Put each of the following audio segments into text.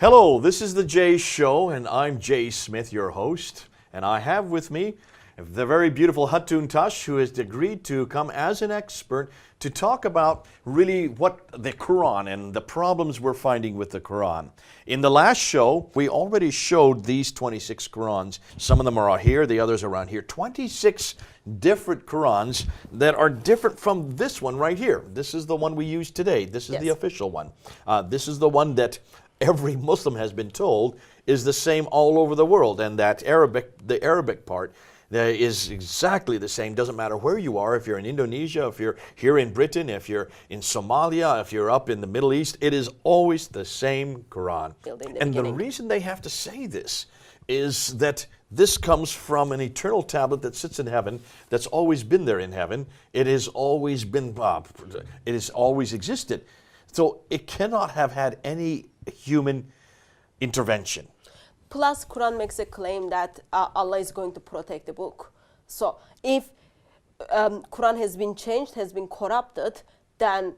Hello, this is the Jay Show, and I'm Jay Smith, your host. And I have with me the very beautiful Hatun Tash, who has agreed to come as an expert to talk about really what the Quran and the problems we're finding with the Quran. In the last show, we already showed these 26 Qurans. Some of them are here, the others are around here. 26 different Qurans that are different from this one right here. This is the one we use today. This is the official one. This is the one that every Muslim has been told is the same all over the world, and that the Arabic part is exactly the same. Doesn't matter where you are, if you're in Indonesia, if you're here in Britain, if you're in Somalia, if you're up in the Middle East, it is always the same Quran. And the reason they have to say this is that this comes from an eternal tablet that sits in heaven, that's always been there in heaven. It has always been, it has always existed. So it cannot have had any human intervention. Plus, Quran makes a claim that Allah is going to protect the book. So if Quran has been changed, has been corrupted, then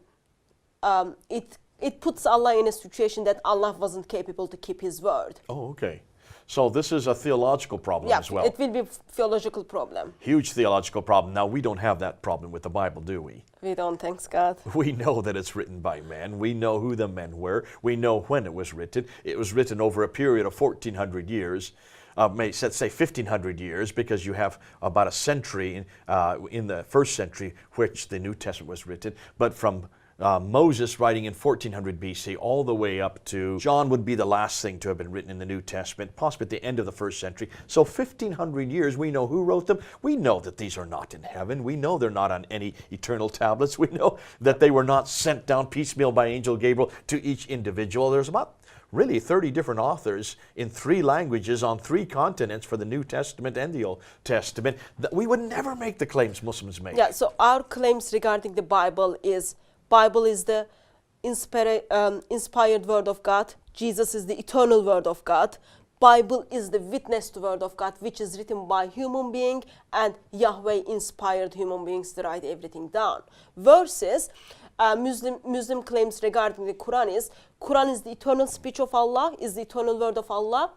it puts Allah in a situation that Allah wasn't capable to keep His word. Oh, okay. So this is a theological problem as well. It will be a theological problem. Huge theological problem. Now, we don't have that problem with the Bible, do we? We don't, thanks God. We know that it's written by men. We know who the men were. We know when it was written. It was written over a period of 1,400 years. Let's say 1,500 years, because you have about a century in the first century which the New Testament was written. But from Moses writing in 1400 BC all the way up to John would be the last thing to have been written in the New Testament, possibly at the end of the first century. So 1,500 years, we know who wrote them. We know that these are not in heaven. We know they're not on any eternal tablets. We know that they were not sent down piecemeal by Angel Gabriel to each individual. There's about really 30 different authors in 3 languages on 3 continents for the New Testament and the Old Testament. We would never make the claims Muslims make. Yeah, so our claims regarding the Bible is the inspired word of God. Jesus is the eternal word of God. Bible is the witnessed word of God, which is written by human being, and Yahweh inspired human beings to write everything down. Versus Muslim claims regarding the Quran is the eternal speech of Allah, is the eternal word of Allah,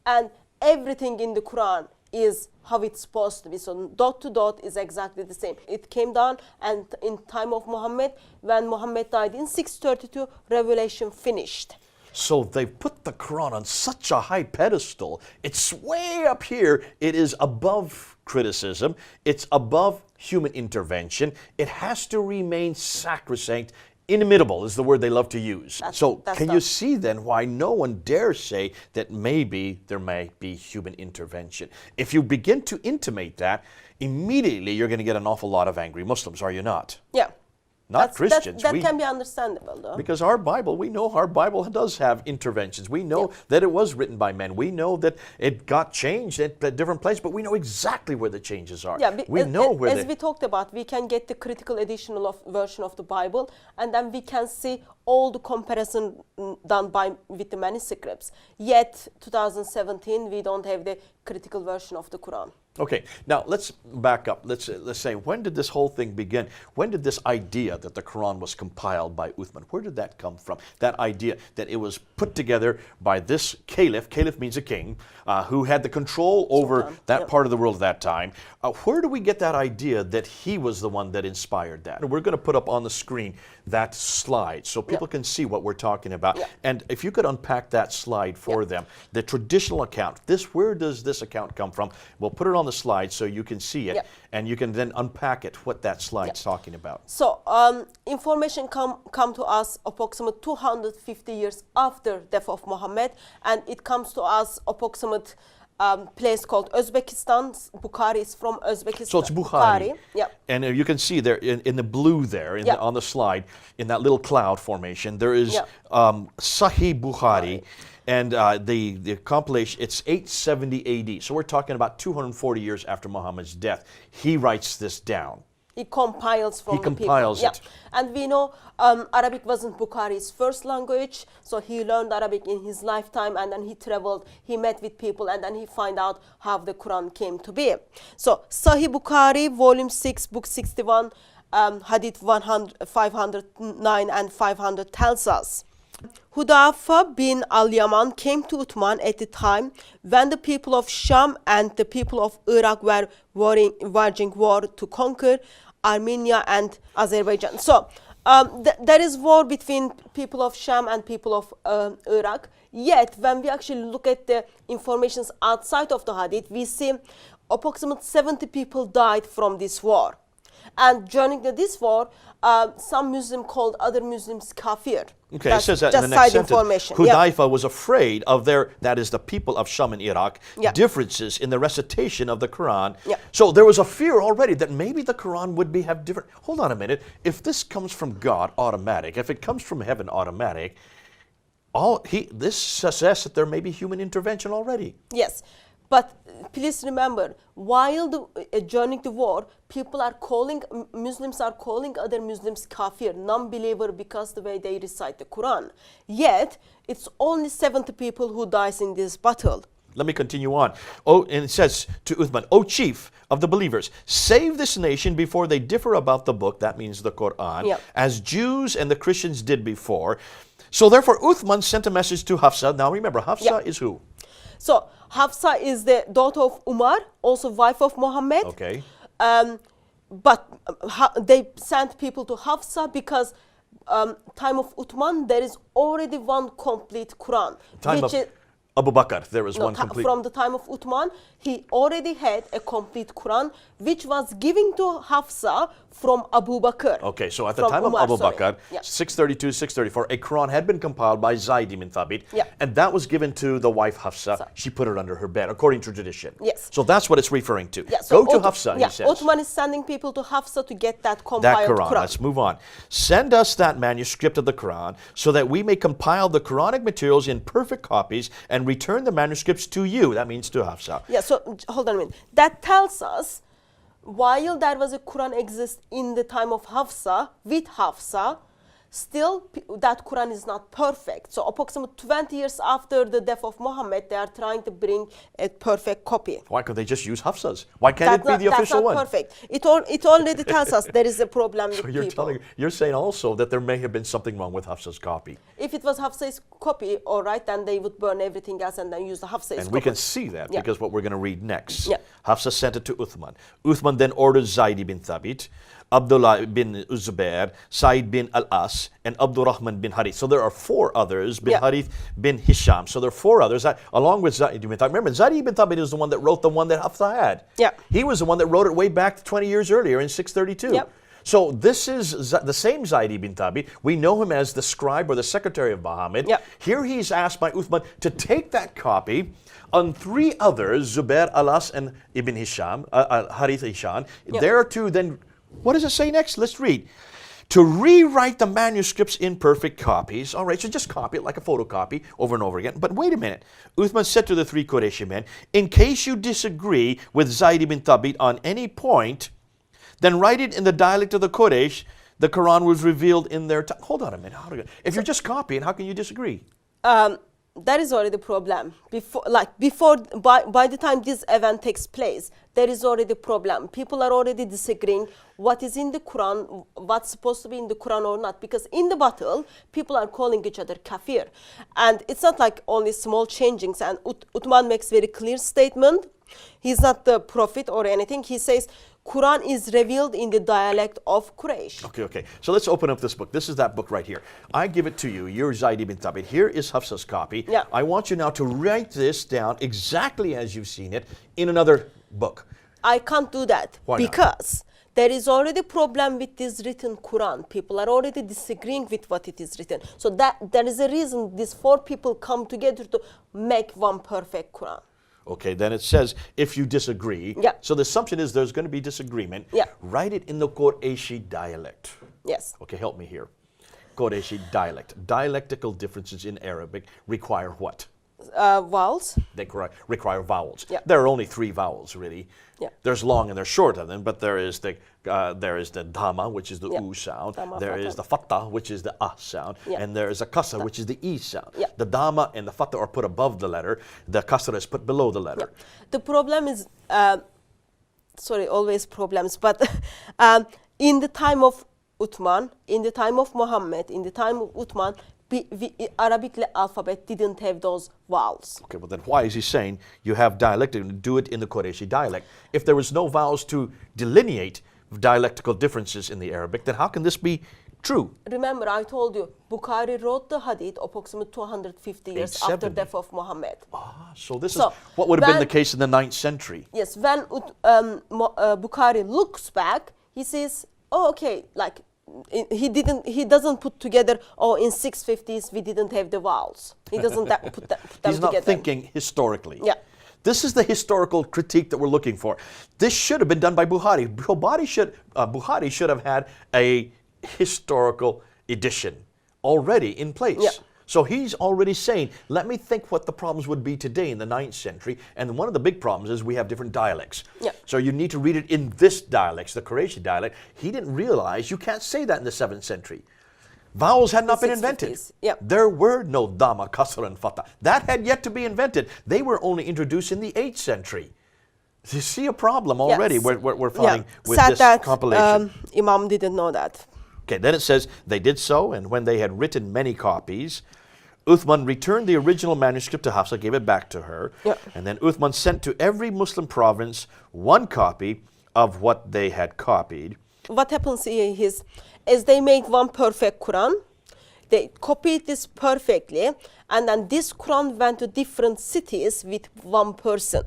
and everything in the Quran is how it's supposed to be. So dot to dot is exactly the same. It came down, and in time of Muhammad, when Muhammad died in 632, revelation finished. So they've put the Quran on such a high pedestal. It's way up here. It is above criticism. It's above human intervention. It has to remain sacrosanct. Inimitable is the word they love to use. Can you see then why no one dares say that maybe there might be human intervention? If you begin to intimate that, immediately you're going to get an awful lot of angry Muslims, are you not? Yeah. Not Christians. That can be understandable, though. Because our Bible, we know our Bible does have interventions. We know that it was written by men. We know that it got changed at different places, but we know exactly where the changes are. Yeah, as we talked about, we can get the critical edition version of the Bible, and then we can see all the comparison done with the manuscripts. Yet, 2017, we don't have the critical version of the Quran. Okay, now let's back up. Let's say, when did this whole thing begin? When did this idea that the Quran was compiled by Uthman, where did that come from? That idea that it was put together by this caliph means a king, who had the control over that part of the world at that time. Where do we get that idea that he was the one that inspired that? We're going to put up on the screen that slide so people can see what we're talking about. And if you could unpack that slide for them, the traditional account, where does this account come from? We'll put it on the slide so you can see it, and you can then unpack it, what that slide's talking about. So information come to us approximately 250 years after death of Muhammad, and it comes to us approximate place called Uzbekistan. Bukhari is from Uzbekistan. So it's Bukhari. And you can see there in the blue there on the slide, in that little cloud formation, there is Sahih Bukhari. And the compilation, it's 870 AD. So we're talking about 240 years after Muhammad's death. He writes this down. He compiles from the people. It. And we know Arabic wasn't Bukhari's first language, so he learned Arabic in his lifetime, and then he traveled, he met with people, and then he found out how the Quran came to be. So Sahih Bukhari, volume 6, book 61, Hadith 509 and 500 tells us, Hudayfa bin al-Yaman came to Uthman at the time when the people of Sham and the people of Iraq were waging war to conquer Armenia and Azerbaijan. So there is war between people of Sham and people of Iraq. Yet when we actually look at the informations outside of the hadith, we see approximately 70 people died from this war. And during this war, some Muslims called other Muslims kafir. Okay, That's it says that just in the next side sentence. information. Hudayfa was afraid of that is the people of Sham and Iraq, Yeah. differences in the recitation of the Quran. Yeah. So there was a fear already that maybe the Quran would have different. Hold on a minute. If this comes from God, automatic. If it comes from heaven, automatic. This suggests that there may be human intervention already. Yes, but please remember, while during the war, Muslims are calling other Muslims kafir, non-believer, because the way they recite the Quran. Yet, it's only 70 people who dies in this battle. Let me continue on. And it says to Uthman, O chief of the believers, save this nation before they differ about the book, that means the Quran, Yep. as Jews and the Christians did before. So therefore Uthman sent a message to Hafsa. Now remember, Hafsa Yep. is who? So, Hafsa is the daughter of Umar, also wife of Muhammad. Okay. But they sent people to Hafsa because time of Uthman, there is already one complete Quran. Time of Abu Bakr, there was one complete. From the time of Uthman, he already had a complete Quran, which was given to Hafsa from Abu Bakr. Okay, so at the From time Umar, of Abu sorry. Bakr, Yeah. 632, 634, a Quran had been compiled by Zayd ibn Thabit, Yeah. and that was given to the wife Hafsa. So- She put it under her bed, according to tradition. Yes. So that's what it's referring to. Yeah, so Go to Hafsa, he says. Uthman is sending people to Hafsa to get that That compiled Quran. Quran. Let's move on. Send us that manuscript of the Quran so that we may compile the Quranic materials in perfect copies and return the manuscripts to you. That means to Hafsa. Yeah, so hold on a minute. That tells us while there was a Quran exist in the time of Hafsa, with Hafsa, still that Quran is not perfect. So approximately 20 years after the death of Muhammad, they are trying to bring a perfect copy. Why could they just use Hafsa's? Why can't it be the official one? That's not perfect. It already tells us there is a problem with So people. you're saying also that there may have been something wrong with Hafsa's copy. If it was Hafsa's copy, all right, then they would burn everything else and then use the Hafsa's And copy. we can see that Yeah. because what we're going to read next. Yeah. Hafsa sent it to Uthman. Uthman then ordered Zayd bin Thabit, Abdullah bin Zubair, Said bin Al-As, and Abdurrahman bin Harith. So there are four others, bin Yeah. Harith bin Hisham. So there are four others, along with Zayd bin Thabit. Remember, Zayd bin Thabit is the one that wrote the one that Hafsa had. Yeah. He was the one that wrote it way back 20 years earlier in 632. Yep. So this is the same Zayd ibn Thabit. We know him as the scribe or the secretary of Muhammad. Yep. Here he's asked by Uthman to take that copy on three others, Zubair, Alas, and Ibn Hisham, Harith Hisham. Yep. There to then, what does it say next? Let's read. To rewrite the manuscripts in perfect copies. All right, so just copy it like a photocopy over and over again. But wait a minute. Uthman said to the three Qurayshi men, in case you disagree with Zayd ibn Thabit on any point, then write it in the dialect of the Quraysh. The Quran was revealed in their time. Hold on a minute. If you're just copying, how can you disagree? That is already the problem. By the time this event takes place, there is already a problem. People are already disagreeing what is in the Quran, what's supposed to be in the Quran or not. Because in the battle, people are calling each other kafir. And it's not like only small changings. And Uthman makes very clear statement. He's not the prophet or anything. He says, Quran is revealed in the dialect of Quraysh. Okay. So let's open up this book. This is that book right here. I give it to you. You're Zayd ibn Thabit. Here is Hafsa's copy. Yeah. I want you now to write this down exactly as you've seen it in another book. I can't do that. Why not? Because there is already a problem with this written Quran. People are already disagreeing with what it is written. So that there is a reason these four people come together to make one perfect Quran. Okay, then it says, if you disagree. Yeah. So the assumption is there's going to be disagreement. Yeah. Write it in the Qurayshi dialect. Yes. Okay, help me here. Qurayshi dialect. Dialectical differences in Arabic require what? Vowels. They require vowels. Yeah. There are only three vowels, really. Yeah. There's long and there's short of them, but there is the dhamma, which is the Yeah. u sound. Dhamma, There fatha. is the fatta, which is the sound. Yeah. And there is a kasra, which is the e sound. Yeah. The dhamma and the fatta are put above the letter. The kasra is put below the letter. The problem is, always problems, but in the time of Uthman, in the time of Muhammad, in the time of Uthman, Arabic alphabet didn't have those vowels. Okay, well then why is he saying you have dialectic and do it in the Qurayshi dialect? If there was no vowels to delineate dialectical differences in the Arabic, then how can this be true? Remember, I told you, Bukhari wrote the hadith approximately 250 years after the death of Muhammad. So this is what would have been the case in the 9th century. Yes, when Bukhari looks back, he says, oh, okay, like, he doesn't put together, oh, in 650s we didn't have the vowels. He doesn't put them He's not together. thinking historically. Yeah. This is the historical critique that we're looking for. This should have been done by Bukhari. Bukhari should have had a historical edition already in place. Yeah. So he's already saying, let me think what the problems would be today in the 9th century. And one of the big problems is we have different dialects. Yeah. So you need to read it in this dialect, the Qurayshi dialect. He didn't realize you can't say that in the 7th century. Vowels had not been invented. Yeah. There were no dama, kasra, and fatha. That had yet to be invented. They were only introduced in the 8th century. You see a problem already we're finding with Sad this that, compilation. Imam didn't know that. Okay, then it says, they did so, and when they had written many copies, Uthman returned the original manuscript to Hafsa, gave it back to her, and then Uthman sent to every Muslim province one copy of what they had copied. What happens here is, as they made one perfect Quran, they copied this perfectly, and then this Quran went to different cities with one person.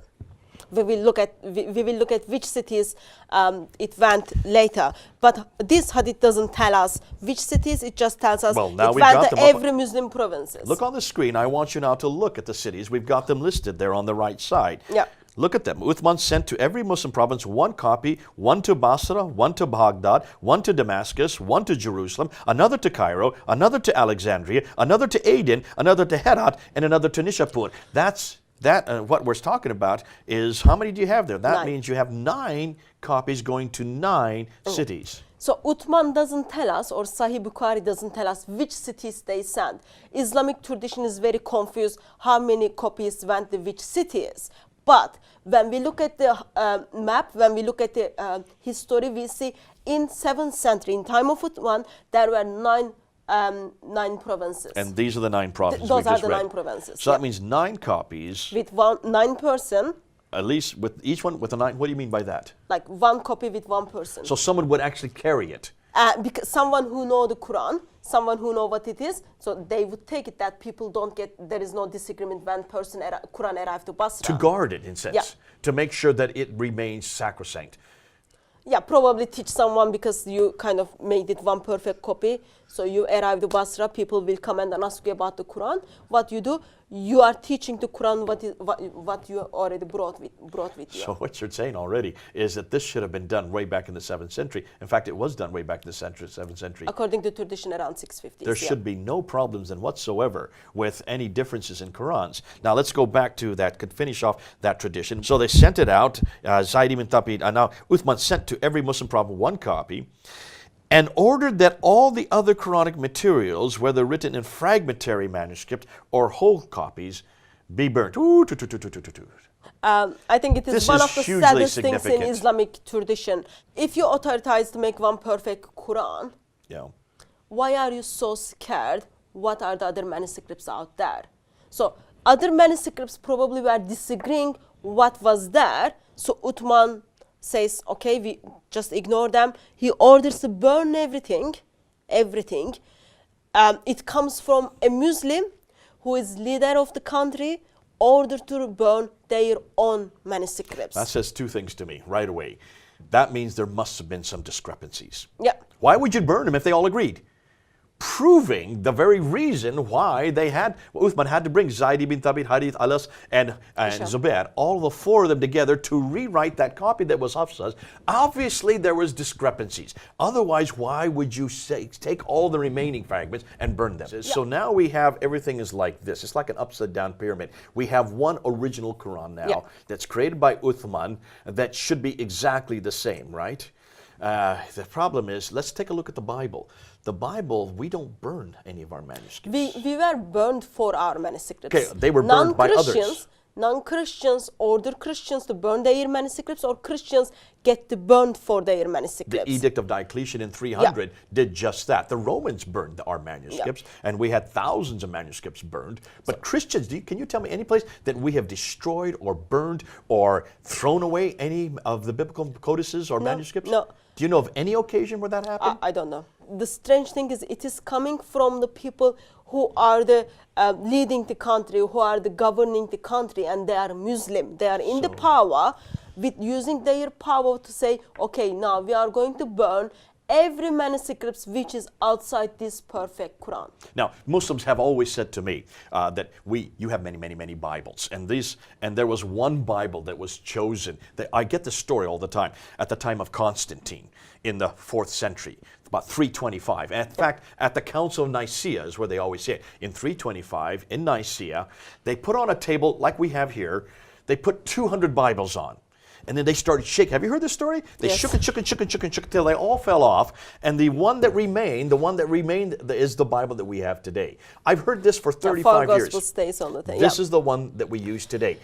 We will look at which cities it went later. But this hadith doesn't tell us which cities, it just tells us Well, now it we've went got to them every Muslim provinces. Look on the screen. I want you now to look at the cities. We've got them listed there on the right side. Yeah. Look at them. Uthman sent to every Muslim province one copy, one to Basra, one to Baghdad, one to Damascus, one to Jerusalem, another to Cairo, another to Alexandria, another to Aden, another to Herat, and another to Nishapur. What we're talking about is, how many do you have there? That 9. means you have 9 copies going to 9 cities. So Uthman doesn't tell us, or Sahih Bukhari doesn't tell us which cities they sent. Islamic tradition is very confused how many copies went to which cities. But when we look at the map, when we look at the history, we see in 7th century, in time of Uthman, there were 9 provinces. And these are the 9 provinces. Those we are just the read. 9 provinces. So that means 9 copies. With 9 person. At least with each one with a 9. What do you mean by that? Like 1 copy with 1 person. So someone would actually carry it. Because someone who know the Quran, someone who know what it is, so they would take it that people don't get, there is no disagreement when Quran arrived to Basra. To guard it, in a sense. Yeah. To make sure that it remains sacrosanct. Yeah, probably teach someone because you kind of made it one perfect copy. So you arrive to Basra, people will come and ask you about the Quran. What you do, you are teaching the Quran what you already brought with you. So what you're saying already is that this should have been done way back in the 7th century. In fact, it was done way back in the 7th century. According to tradition, around 650s. There should be no problems then whatsoever with any differences in Qurans. Now let's go back to that, could finish off that tradition. So they sent it out, Zayd ibn Thabit, now Uthman sent to every Muslim province one copy, and ordered that all the other Quranic materials, whether written in fragmentary manuscript or whole copies, be burnt. I think it is This one is of the hugely saddest things in significant. Islamic tradition. If you authorize to make one perfect Quran, Yeah. why are you so scared? What are the other manuscripts out there? So other manuscripts probably were disagreeing what was there. So Uthman says, okay, we just ignore them. He orders to burn everything. It comes from a Muslim who is leader of the country, ordered to burn their own manuscripts. That says 2 things to me right away. That means there must have been some discrepancies. Yeah. Why would you burn them if they all agreed? Proving the very reason why they Uthman had to bring Zayd ibn Thabit, Harith, Alas, and Zubair, all the 4 of them together to rewrite that copy that was Hafsa's. Obviously, there was discrepancies. Otherwise, why would you take all the remaining fragments and burn them? Yeah. So now we have, everything is like this. It's like an upside down pyramid. We have one original Quran now that's created by Uthman that should be exactly the same, right? The problem is, let's take a look at the Bible. The Bible, we don't burn any of our manuscripts. We were burned for our manuscripts. Okay, they were burned by others. non-Christians order Christians to burn their manuscripts, or Christians get to burn for their manuscripts. The Edict of Diocletian in 300 did just that. The Romans burned our manuscripts, and we had thousands of manuscripts burned. But Christians, can you tell me any place that we have destroyed or burned or thrown away any of the biblical codices or manuscripts? No. Do you know of any occasion where that happened? I don't know. The strange thing is it is coming from the people who are the leading the country, who are the governing the country, and they are Muslim. They are in the power, with using their power to say, okay, now we are going to burn every manuscript which is outside this perfect Quran. Now, Muslims have always said to me that you have many, many, many Bibles, and there was one Bible that was chosen. I get the story all the time. At the time of Constantine in the 4th century, about 325. And in fact, at the Council of Nicaea is where they always say it. In 325, in Nicaea, they put on a table like we have here. They put 200 Bibles on. And then they started shaking. Have you heard this story? They shook until they all fell off. And the one that remained is the Bible that we have today. I've heard this for 35 years. Gospel stays on the thing. This is the one that we use today.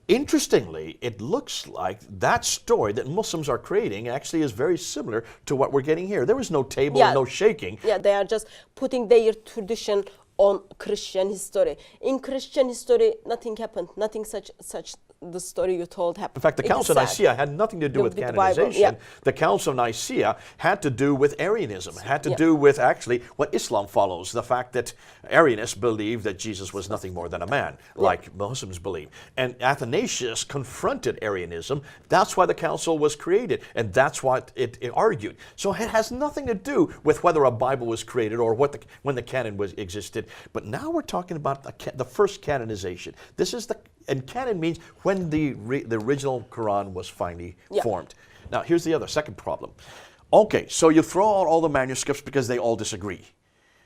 Interestingly, it looks like that story that Muslims are creating actually is very similar to what we're getting here. There was no table and no shaking. Yeah, they are just putting their tradition on Christian history. In Christian history, nothing happened. Nothing such the story you told happened. In fact, the Council of Nicaea had nothing to do with canonization. The Council of Nicaea had to do with Arianism, had to do with actually what Islam follows, the fact that Arianists believed that Jesus was nothing more than a man, like Muslims believe. And Athanasius confronted Arianism. That's why the council was created, and that's what it argued. So it has nothing to do with whether a Bible was created or when the canon existed. But now we're talking about the first canonization. And canon means when the original Quran was finally formed. Now, here's the second problem. Okay, so you throw out all the manuscripts because they all disagree.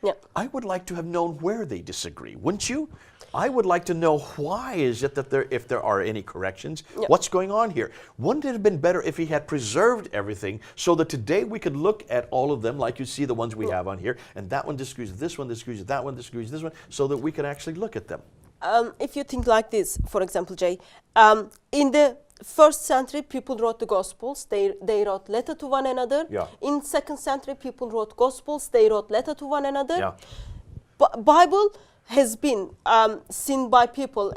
Yeah. I would like to have known where they disagree, wouldn't you? I would like to know why is it that if there are any corrections, what's going on here? Wouldn't it have been better if he had preserved everything so that today we could look at all of them, like you see the ones we have on here, and that one disagrees with this one, disagrees with that one, disagrees with this one, so that we could actually look at them? If you think like this, for example, Jay, in the 1st century, people wrote the Gospels. They wrote letter to one another. Yeah. In 2nd century, people wrote Gospels. They wrote letter to one another. Yeah. Bible has been seen by people,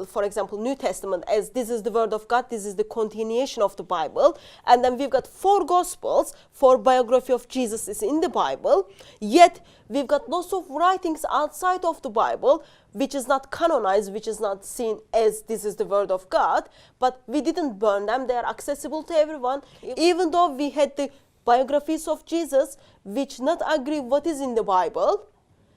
for example, New Testament, as this is the Word of God, this is the continuation of the Bible. And then we've got 4 Gospels, 4 biography of Jesus is in the Bible. Yet we've got lots of writings outside of the Bible, which is not canonized, which is not seen as this is the Word of God. But we didn't burn them. They are accessible to everyone. Even though we had the biographies of Jesus, which not agree what is in the Bible,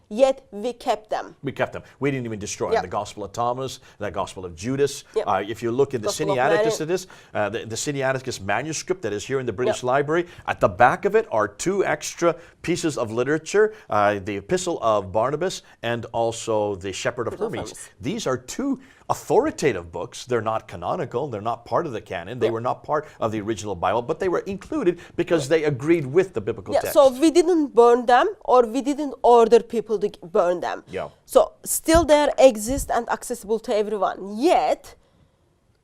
yet we kept them. We kept them. We didn't even destroy them. The Gospel of Thomas, the Gospel of Judas. If you look at the Sinaiticus, the Sinaiticus manuscript that is here in the British Library, at the back of it are 2 extra pieces of literature, the Epistle of Barnabas and also the Shepherd of Hermes. These are 2 authoritative books. They're not canonical. They're not part of the canon. They were not part of the original Bible, but they were included because they agreed with the biblical text. So we didn't burn them, or we didn't order people to burn them. So still they exist and accessible to everyone. Yet,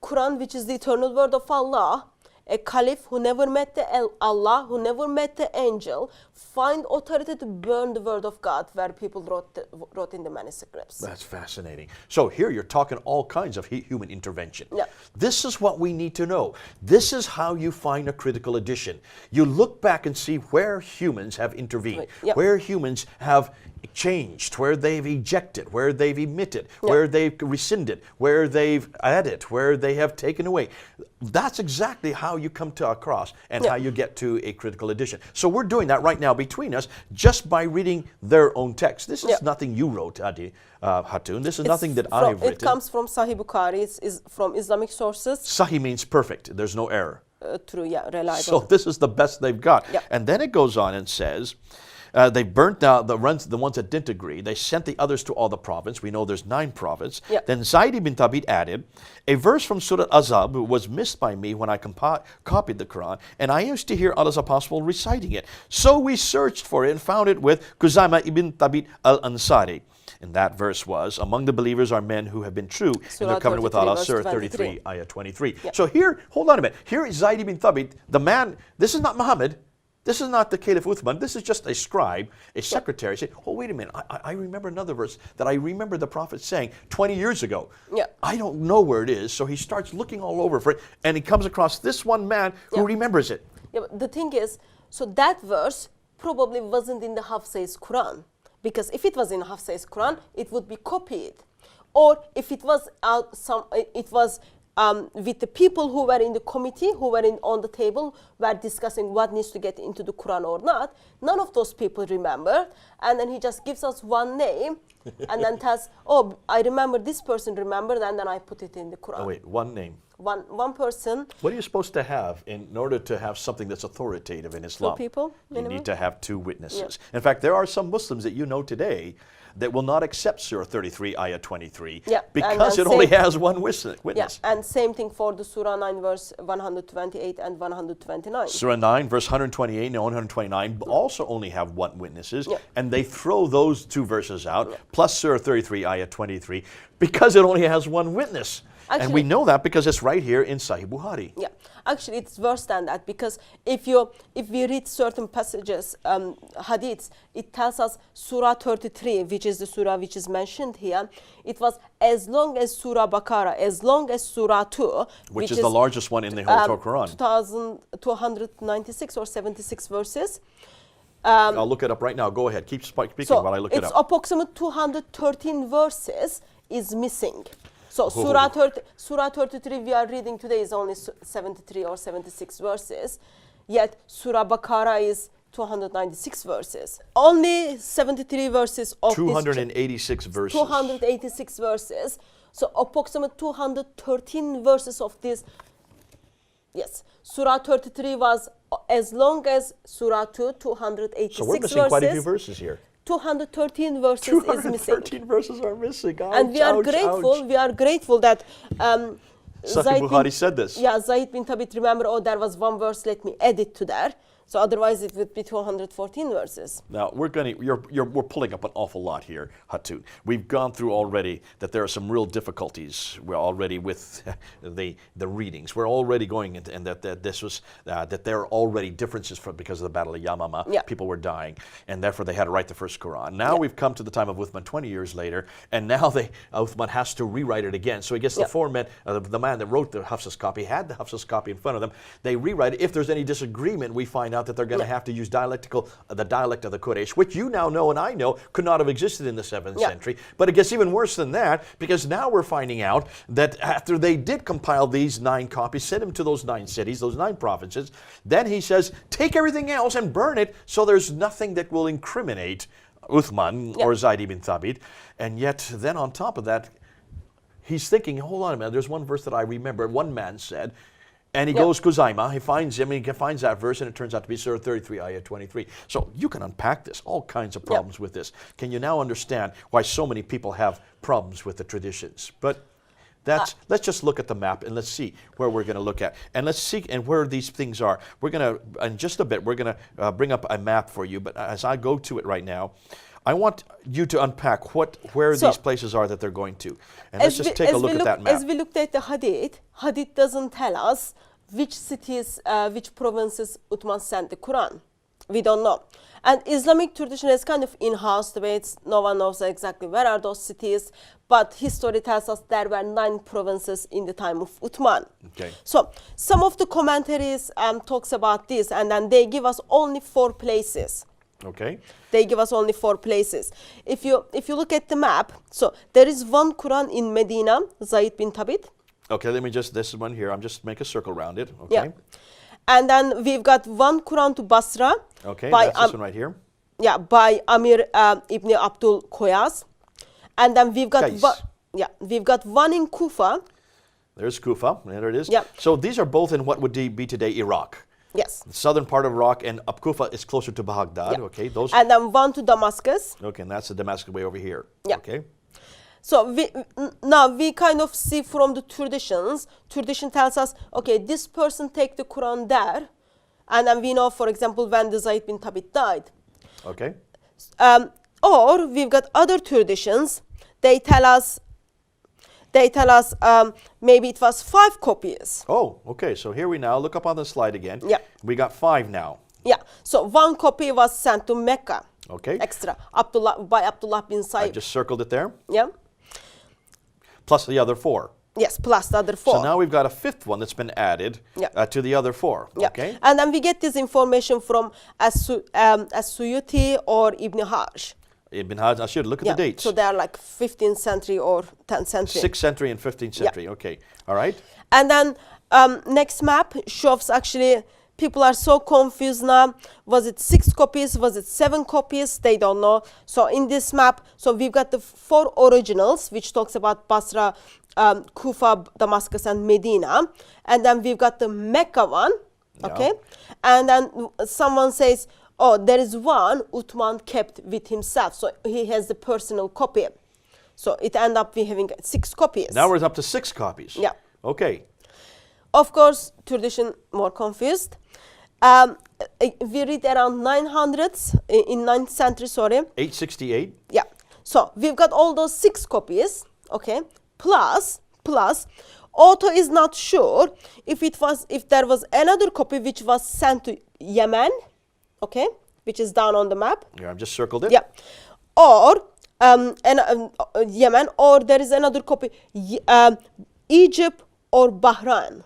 Quran, which is the eternal word of Allah, a caliph who never met Allah, who never met the angel, find authority to burn the word of God where people wrote in the manuscripts. That's fascinating. So here you're talking all kinds of human intervention. This is what we need to know. This is how you find a critical edition. You look back and see where humans have intervened, where humans have changed, where they've ejected, where they've omitted, where they've rescinded, where they've added, where they have taken away. That's exactly how you come to a cross and how you get to a critical edition. So we're doing that right now between us just by reading their own text. This is nothing you wrote, Hatun. This is nothing that I've written. It comes from Sahih Bukhari. It's from Islamic sources. Sahih means perfect. There's no error. True, reliable. So this is the best they've got. And then it goes on and says, they burnt down the ones that didn't agree. They sent the others to all the province. We know there's 9 provinces. Then Zayd ibn Thabit added, a verse from Surah Azab was missed by me when I copied the Quran, and I used to hear Allah's apostle reciting it. So we searched for it and found it with Khuzaimah ibn Thabit al-Ansari. And that verse was, among the believers are men who have been true in Surah their covenant with 33, Allah, verse Surah 23. 33, ayah 23. Yeah. So here, hold on a minute. Here is Zayd ibn Thabit, the man, this is not Muhammad, this is not the Caliph Uthman, this is just a scribe, a secretary. Say, oh, wait a minute, I remember another verse that I remember the Prophet saying 20 years ago. Yeah. I don't know where it is, so he starts looking all over for it, and he comes across this one man who remembers it. Yeah, but the thing is, so that verse probably wasn't in the Hafsa's Quran. Because if it was in Hafsa's Quran, it would be copied. Or if it was with the people who were in the committee, who were on the table, were discussing what needs to get into the Quran or not. None of those people remembered. And then he just gives us one name and then tells, oh, I remember this person remembered, and then I put it in the Quran. Oh, wait, one name. One person. What are you supposed to have in order to have something that's authoritative in Islam? 2 people, You minimum. need to have 2 witnesses. In fact, there are some Muslims that you know today that will not accept Surah 33, Ayah 23, because it only has one witness. Yeah, and same thing for the Surah 9, verse 128 and 129. Surah 9, verse 128 and 129 also only have one witnesses, and they throw those 2 verses out, plus Surah 33, Ayah 23, because it only has one witness. Actually, and we know that because it's right here in Sahih Bukhari. Yeah, actually it's worse than that, because if we read certain passages, hadiths, it tells us Surah 33, which is the surah which is mentioned here, it was as long as Surah Baqarah, as long as Surah 2, which is the largest one in the whole Quran. 296 or 76 verses. I'll look it up right now. Go ahead. Keep speaking while I look it up. It's approximately 213 verses is missing. So Surah 33 we are reading today is only 73 or 76 verses, yet Surah Baqarah is 296 verses. Only 73 verses of 286 verses. 286 verses. So approximately 213 verses of this. Yes, Surah 33 was as long as Surah 2, 286 so we're missing verses. quite a few verses here. 213 verses is missing. 213 verses are missing. Ouch, and we are ouch, grateful. ouch. We are grateful that Sahih Bukhari said this. Yeah, Zayd bin Thabit, remember, oh, there was one verse, let me add it to there. So otherwise it would be 214 verses. Now we're pulling up an awful lot here, Hatun. We've gone through already that there are some real difficulties. We're already with the readings. We're already going into, and that there are already differences because of the Battle of Yamama. Yeah. People were dying, and therefore they had to write the first Quran. Now we've come to the time of Uthman 20 years later, and now Uthman has to rewrite it again. So he gets the format. The man that wrote the Hafsa's copy had the Hafsa's copy in front of them. They rewrite it. If there's any disagreement, we find out that they're going to have to use the dialect of the Quraysh, which you now know and I know could not have existed in the 7th century. But it gets even worse than that, because now we're finding out that after they did compile these 9 copies, send them to those 9 cities, those 9 provinces, then he says, take everything else and burn it so there's nothing that will incriminate Uthman or Zayd ibn Thabit. And yet then on top of that, he's thinking, hold on a minute, there's one verse that I remember, one man said, and he goes Kuzaima, he finds him, and he finds that verse, and it turns out to be Surah 33, Ayah 23. So you can unpack this, all kinds of problems with this. Can you now understand why so many people have problems with the traditions? But let's just look at the map and let's see where we're going to look at. And let's see and where these things are. We're going to, in just a bit, we're going to bring up a map for you. But as I go to it right now, I want you to unpack where these places are that they're going to. And let's just take a look at that map. As we looked at the Hadith doesn't tell us which cities, which provinces Uthman sent the Quran. We don't know. And Islamic tradition is kind of in-house debates. No one knows exactly where are those cities. But history tells us there were 9 provinces in the time of Uthman. Okay. So some of the commentaries talks about this, and then they give us only 4 places. Okay. They give us only 4 places. If you look at the map, so there is one Quran in Medina, Zayd bin Thabit. Okay, this is one here. I'm just make a circle around it. Okay. Yeah. And then we've got one Quran to Basra. Okay, that's this one right here. Yeah, by Amir ibn Abdul Koyas. And then we've got we've got one in Kufa. There's Kufa. There it is. Yeah. So these are both in what would be today Iraq. Yes. The southern part of Iraq, and up Kufa is closer to Baghdad. Yeah. Okay, those. And then one to Damascus. Okay, and that's the Damascus way over here. Yeah. Okay. So now we kind of see from the traditions. Tradition tells us, okay, this person take the Quran there, and then we know, for example, when the Zayd bin Thabit died. Okay. Or we've got other traditions. They tell us maybe it was 5 copies. Oh, okay. So here we now look up on the slide again. Yeah. We got 5 now. Yeah. So 1 copy was sent to Mecca. Okay. Extra. by Abdullah bin I Said. just circled it there. Yeah. Plus the other 4. Yes, plus the other 4. So now we've got a 5th one that's been added to the other 4. Yeah. Okay. And then we get this information from As-Suyuti or Ibn Hajj. Ibn Hajj, I should look at the dates. So they are like 15th century or 10th century. 6th century and 15th century. Okay. All right. And then next map shows actually people are so confused now. Was it 6 copies? Was it 7 copies? They don't know. So in this map, so we've got the 4 originals, which talks about Basra, Kufa, Damascus, and Medina. And then we've got the Mecca one. Okay. And then someone says, oh, there is one Uthman kept with himself. So he has the personal copy. So it ended up we having 6 copies. Now we're up to 6 copies. Yeah. Okay. Of course, tradition more confused. We read around 900s in 9th century, sorry. 868. Yeah. So we've got all those 6 copies, okay? Plus, Otto is not sure if there was another copy which was sent to Yemen, okay, which is down on the map. Yeah, I've just circled it. Yeah. Or Yemen, or there is another copy, Egypt or Bahrain.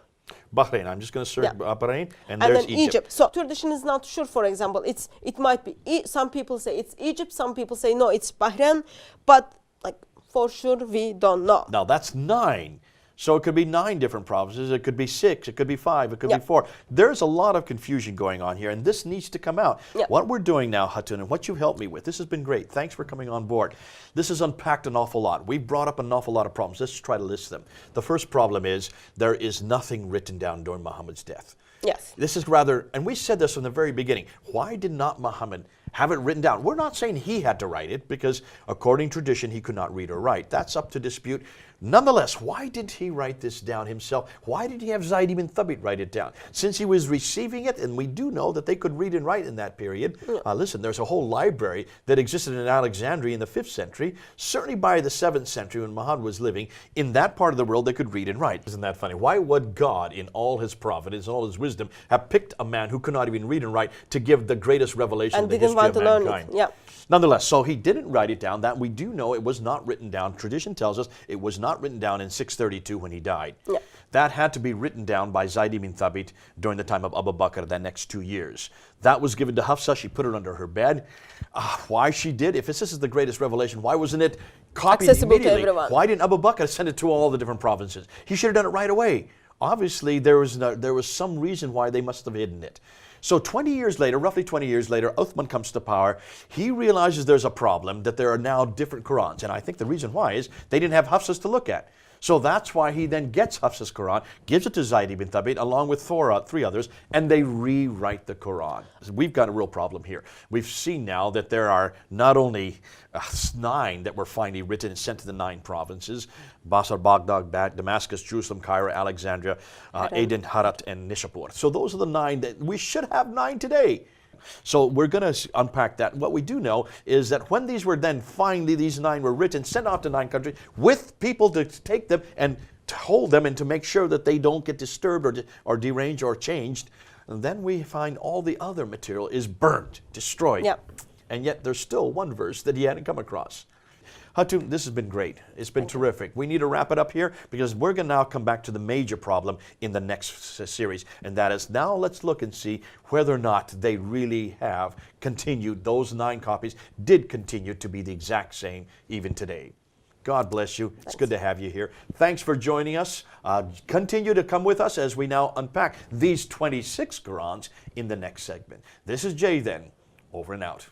Bahrain. I'm just going to search Bahrain, and And there's then Egypt. So tradition is not sure. For example, it might be some people say it's Egypt, some people say no, it's Bahrain, but like for sure we don't know. Now that's 9. So it could be 9 different provinces. It could be 6. It could be 5. It could be 4. There's a lot of confusion going on here, and this needs to come out. What we're doing now, Hatun, and what you've helped me with, this has been great. Thanks for coming on board. This has unpacked an awful lot. We've brought up an awful lot of problems. Let's try to list them. The first problem is there is nothing written down during Muhammad's death. Yes. This is rather, and we said this from the very beginning, why did not Muhammad have it written down? We're not saying he had to write it, because according to tradition, he could not read or write. That's up to dispute. Nonetheless, why did he write this down himself? Why did he have Zayd ibn Thabit write it down? Since he was receiving it, and we do know that they could read and write in that period. Listen, there's a whole library that existed in Alexandria in the 5th century. Certainly by the 7th century, when Muhammad was living, in that part of the world, they could read and write. Isn't that funny? Why would God, in all his providence, all his wisdom, have picked a man who could not even read and write to give the greatest revelation in the history of mankind? Yeah. Nonetheless, so he didn't write it down. That we do know it was not written down. Tradition tells us it was not written down in 632 when he died. Yeah. That had to be written down by Zayd ibn Thabit during the time of Abu Bakr, the next 2 years. That was given to Hafsa. She put it under her bed. Why she did? If this is the greatest revelation, why wasn't it copied accessible immediately? to everyone? Why didn't Abu Bakr send it to all the different provinces? He should have done it right away. Obviously, there was some reason why they must have hidden it. So 20 years later, roughly 20 years later, Uthman comes to power. He realizes there's a problem, that there are now different Qurans. And I think the reason why is they didn't have Hafsas to look at. So that's why he then gets Hafsa's Quran, gives it to Zayd ibn Thabit along with 3 others, and they rewrite the Quran. We've got a real problem here. We've seen now that there are not only 9 that were finally written and sent to the 9 provinces, Basra, Baghdad, Damascus, Jerusalem, Cairo, Alexandria, Aden, Harat, and Nishapur. So those are the 9 that we should have 9 today. So we're going to unpack that. What we do know is that when these were then finally, these 9 were written, sent out to 9 countries with people to take them and to hold them and to make sure that they don't get disturbed or deranged or changed, and then we find all the other material is burnt, destroyed. Yep. And yet there's still one verse that he hadn't come across. Hatun, this has been great. It's been terrific. We need to wrap it up here because we're going to now come back to the major problem in the next series. And that is, now let's look and see whether or not they really have continued, those 9 copies did continue to be the exact same even today. God bless you. It's good to have you here. Thanks for joining us. Continue to come with us as we now unpack these 26 Qurans in the next segment. This is Jay then, over and out.